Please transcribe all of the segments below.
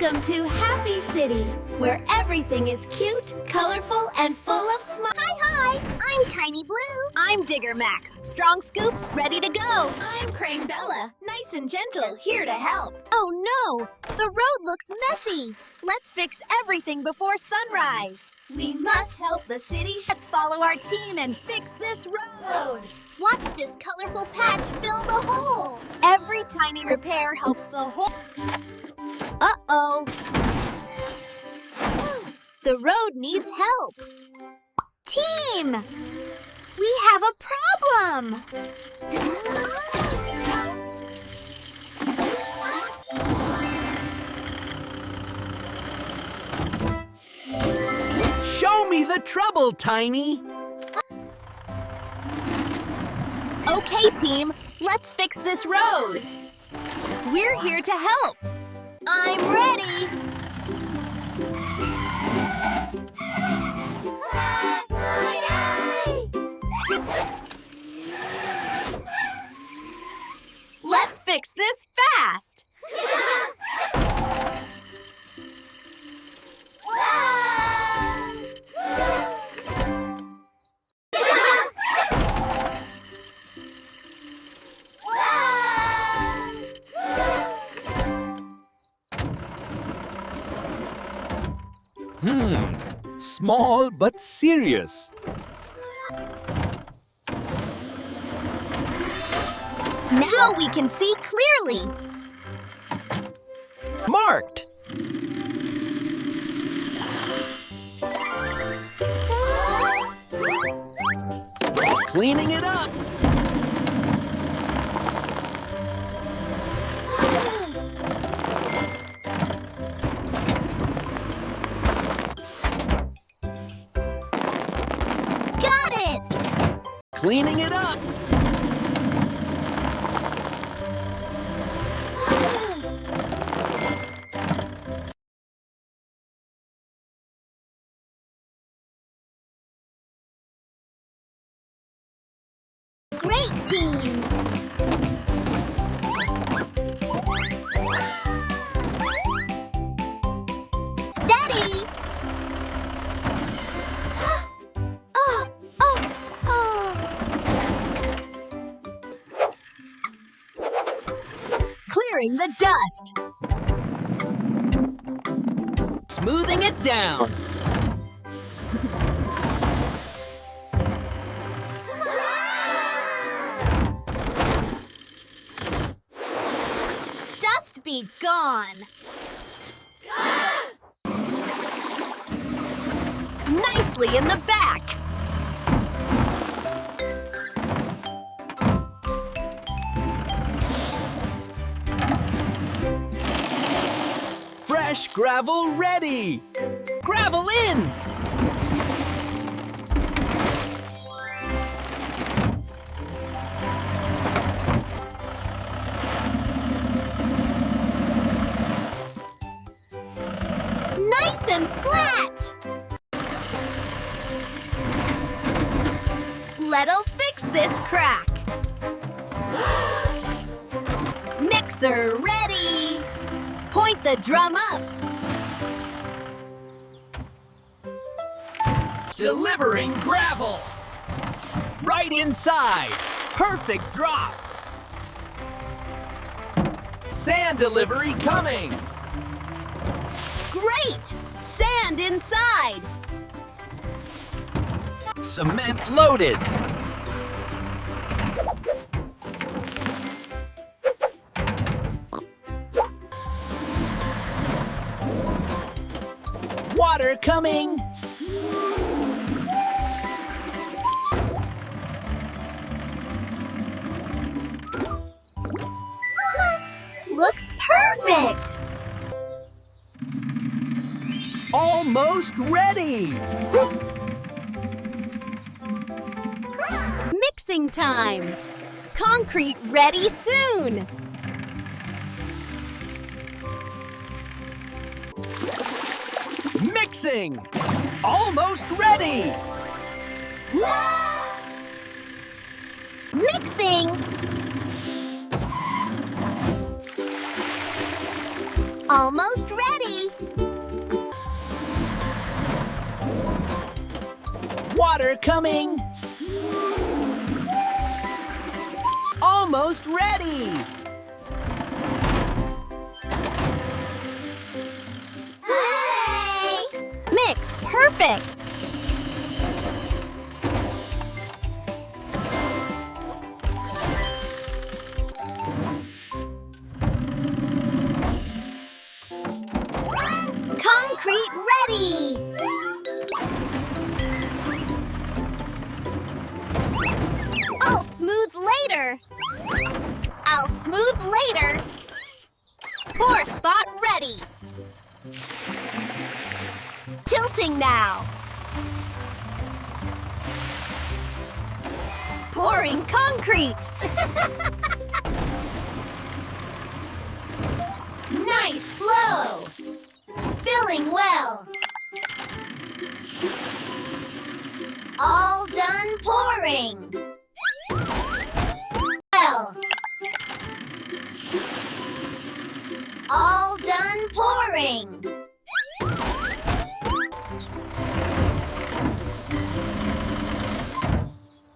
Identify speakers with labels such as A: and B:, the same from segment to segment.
A: Welcome to Happy City, where everything is cute, colorful, and full of smiles.
B: Hi, I'm Tiny Blue.
A: I'm Digger Max. Strong scoops, ready to go. I'm Crane Bella, nice and gentle, here to help.
B: Oh no, the road looks messy. Let's fix everything before sunrise.
A: We must help the city. Let's follow our team and fix this road.
B: Watch this colorful patch fill the hole.
A: Every tiny repair helps the whole.
B: Uh-oh.
A: The road needs help.
B: Team! We have a problem!
C: Show me the trouble, Tiny!
A: Okay, team, let's fix this road. We're here to help.
B: I'm ready!
A: Let's fix this fast.
C: Small but serious.
B: Now we can see clearly.
C: Marked. Cleaning it up.
B: Got it!
C: Cleaning it up.
B: Great team! Steady!
A: Clearing the dust.
C: Smoothing it down.
B: Dust be gone!
A: Nicely in the back.
C: Fresh gravel ready. Gravel in.
B: Nice and flat!
A: Let'll fix this crack. Mixer ready. Point the drum up.
C: Delivering gravel. Right inside. Perfect drop. Sand delivery coming.
A: Great! Sand inside.
C: Cement loaded. Water coming.
B: Looks perfect!
C: Almost ready.
A: Mixing time. Concrete ready soon.
C: Mixing. Almost ready.
B: Mixing! Almost ready.
C: Water coming! Almost ready!
B: Hey!
A: Mix perfect!
B: Concrete ready. I'll smooth later. I'll smooth later. Pour spot ready. Tilting now. Pouring concrete. Nice flow. Filling well. All done pouring. Well. All done pouring.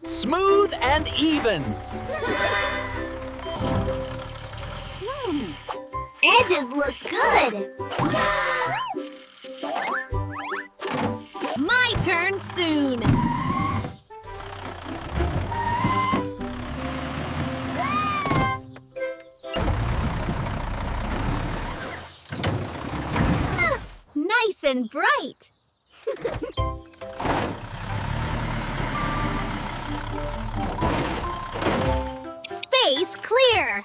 C: Smooth and even!
B: Edges look good.
A: My turn soon! Nice and bright! Space clear!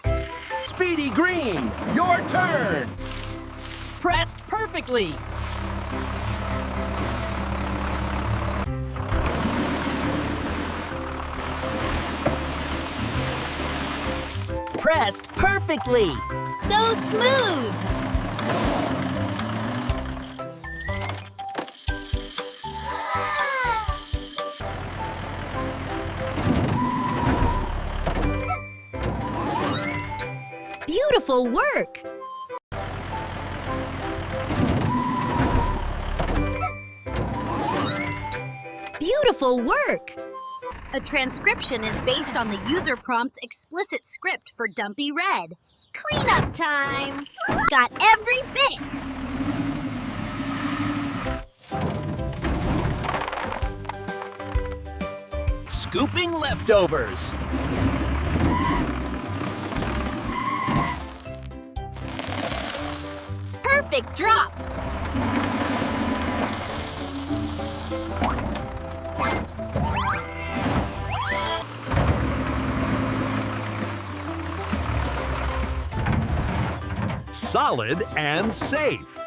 C: Speedy Green, your turn! Pressed perfectly! Pressed perfectly!
A: So smooth! Beautiful work! Beautiful work! A transcription is based on the user prompt's explicit script for Dumpy Red. Cleanup time! Got every bit!
C: Scooping leftovers!
A: Perfect drop!
C: Solid and safe.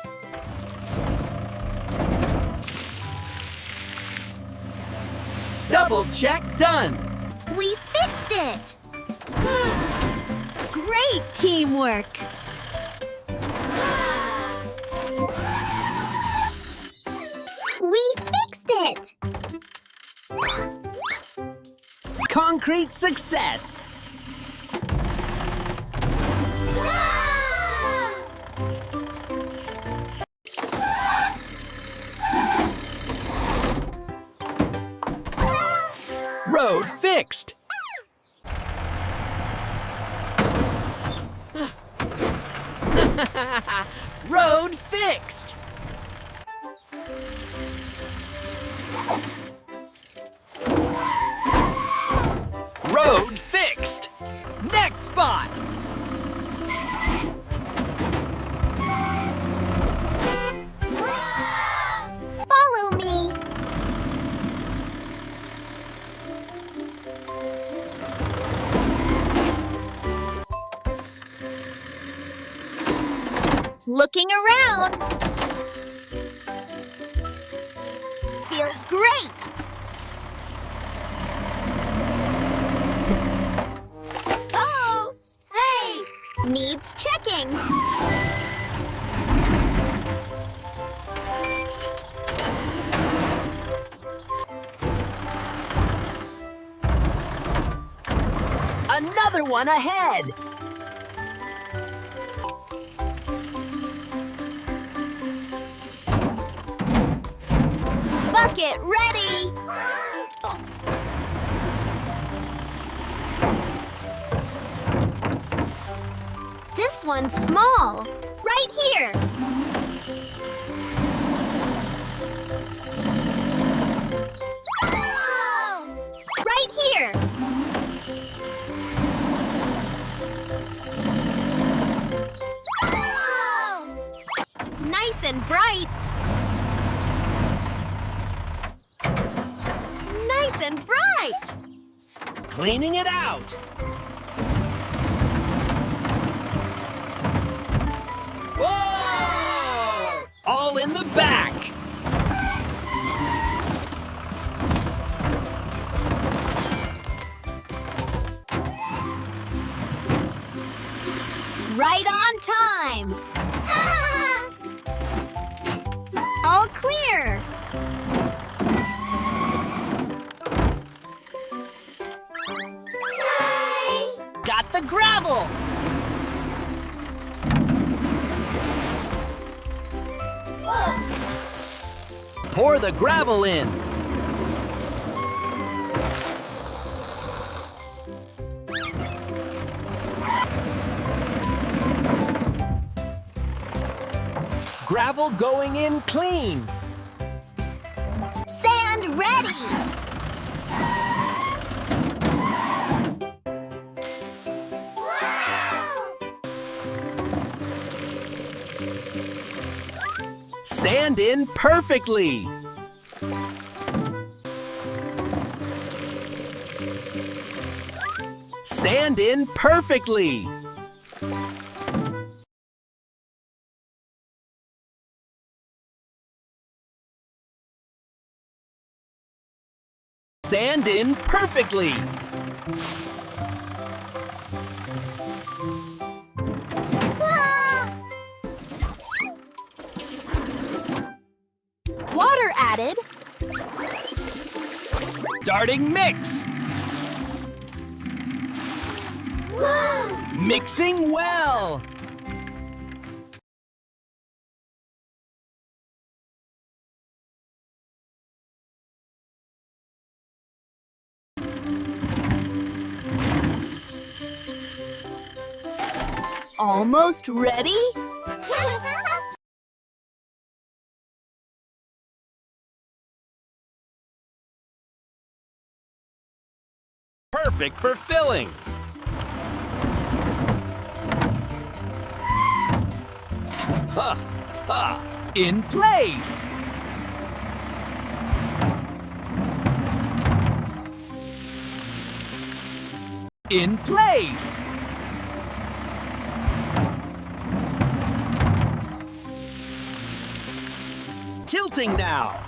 C: Double check done.
A: We fixed it! Great teamwork!
B: We fixed it.
C: Concrete success. Road fixed. Road fixed. Road fixed. Next spot.
B: Follow me.
A: Looking around! Feels great! Oh! Hey! Needs checking!
C: Another one ahead.
B: Bucket ready! This one's small. Right here. Right here. Nice and bright. Nice and bright.
C: Cleaning it out. Whoa! All in the back.
B: Right on time. All clear.
C: Got the gravel. Pour the gravel in. Gravel going in clean.
B: Sand ready.
C: Sand in perfectly. Sand in perfectly. Sand in perfectly.
B: Water added.
C: Starting mix. Mixing well.
B: Almost ready?
C: Perfect for filling. Ha! Ha! In place. In place. Tilting now.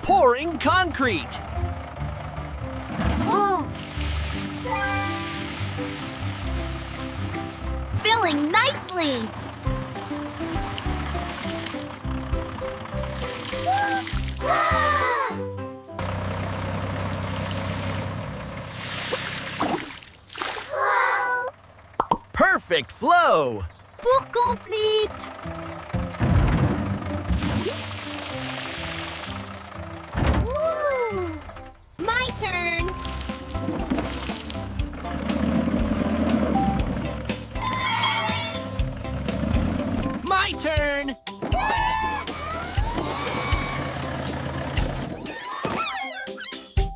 C: Pouring concrete.
B: Filling nicely.
C: Perfect flow.
B: Pour complete. My turn.
C: My turn.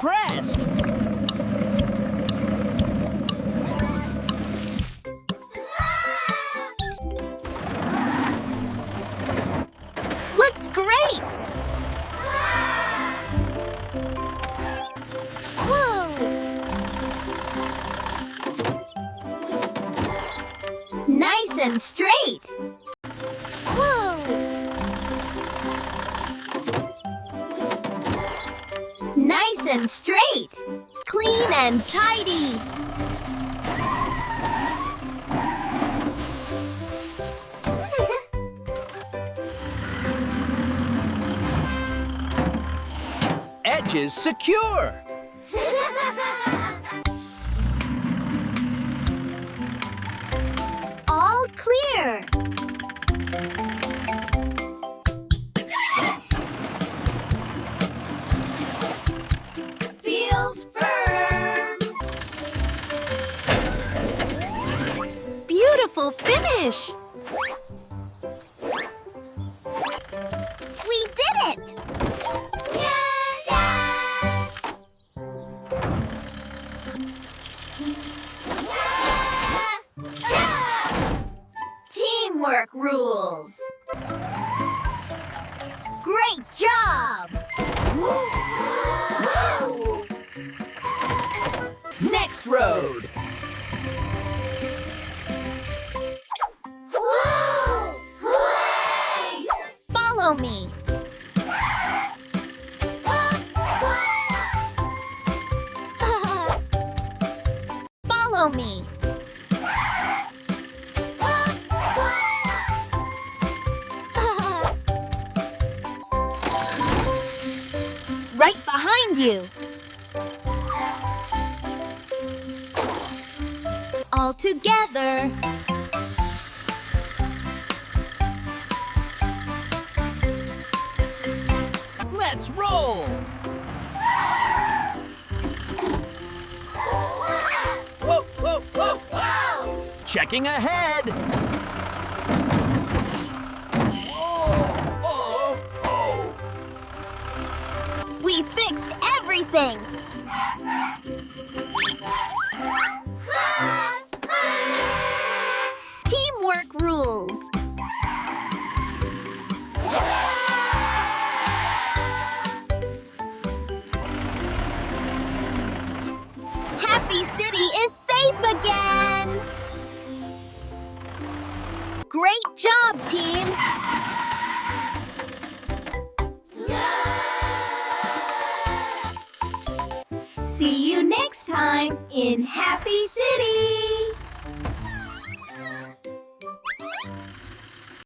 C: Pressed.
B: Looks great. Whoa. Nice and straight. Whoa. Nice and straight. Clean and tidy.
C: Edges secure.
B: All clear. handles firm.
A: Beautiful finish!
B: We did it! Teamwork rules! Great job!
C: Next road.
B: Follow me. Follow me.
A: Right behind you! All together!
C: Let's roll. Whoa, whoa, whoa, whoa. Checking ahead. Oh, oh,
B: We fixed everything!
A: Teamwork rules!
B: Happy City is safe again!
A: Great job, team!
B: See you next time in Happy City!